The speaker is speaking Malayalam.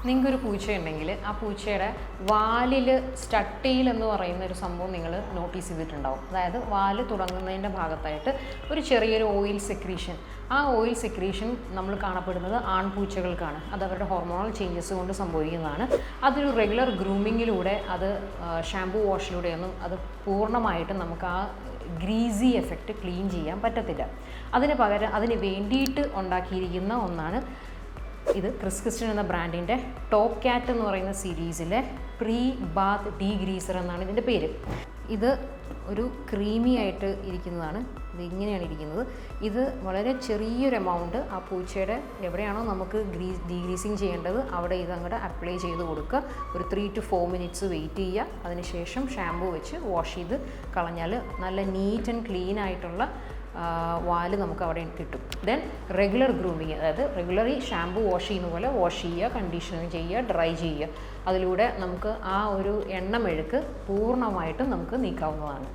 നിങ്ങൾക്കൊരു പൂച്ചയുണ്ടെങ്കിൽ ആ പൂച്ചയുടെ വാലിൽ സ്റ്റട്ടീൽ എന്ന് പറയുന്ന ഒരു സംഭവം നിങ്ങൾ നോട്ടീസ് ചെയ്തിട്ടുണ്ടാവും. അതായത് വാല് തുടങ്ങുന്നതിൻ്റെ ഭാഗത്തായിട്ട് ഒരു ചെറിയൊരു ഓയിൽ സെക്രീഷൻ. ആ ഓയിൽ സെക്രീഷൻ നമ്മൾ കാണപ്പെടുന്നത് ആൺപൂച്ചകൾക്കാണ്. അത് അവരുടെ ഹോർമോണൽ ചേഞ്ചസ് കൊണ്ട് സംഭവിക്കുന്നതാണ്. അതൊരു റെഗുലർ ഗ്രൂമിങ്ങിലൂടെ അത് ഷാംപൂ വാഷിലൂടെയൊന്നും അത് പൂർണ്ണമായിട്ടും നമുക്ക് ആ ഗ്രീസി എഫക്റ്റ് ക്ലീൻ ചെയ്യാൻ പറ്റത്തില്ല. അതിന് പകരം അതിന് വേണ്ടിയിട്ട് ഉണ്ടാക്കിയിരിക്കുന്ന ഒന്നാണ് ഇത്. ക്രിസ് ക്രിസ്റ്റൻ എന്ന ബ്രാൻഡിൻ്റെ ടോപ്പ് ക്യാറ്റ് എന്ന് പറയുന്ന സീരീസിലെ പ്രീ ബാത്ത് ഡീഗ്രീസർ എന്നാണ് ഇതിൻ്റെ പേര്. ഇത് ഒരു ക്രീമി ആയിട്ട് ഇരിക്കുന്നതാണ്. ഇത് ഇങ്ങനെയാണ് ഇരിക്കുന്നത്. ഇത് വളരെ ചെറിയൊരു എമൗണ്ട് ആ പൂച്ചയുടെ എവിടെയാണോ നമുക്ക് ഡീഗ്രീസിങ് ചെയ്യേണ്ടത് അവിടെ ഇത് അങ്ങോട്ട് അപ്ലൈ ചെയ്ത് കൊടുക്കുക. ഒരു 3 to 4 minutes വെയിറ്റ് ചെയ്യുക. അതിനുശേഷം ഷാമ്പൂ വെച്ച് വാഷ് ചെയ്ത് കളഞ്ഞാൽ നല്ല നീറ്റ് ആൻഡ് ക്ലീൻ ആയിട്ടുള്ള വാല് നമുക്ക് അവിടെ കിട്ടും. ദെൻ റെഗുലർ ഗ്രൂമിങ്, അതായത് റെഗുലറി ഷാമ്പൂ വാഷ് ചെയ്യുന്ന പോലെ വാഷ് ചെയ്യുക, കണ്ടീഷനിങ് ചെയ്യുക, ഡ്രൈ ചെയ്യുക. അതിലൂടെ നമുക്ക് ആ ഒരു എണ്ണമെഴുക്ക് പൂർണ്ണമായിട്ടും നമുക്ക് നീക്കാവുന്നതാണ്.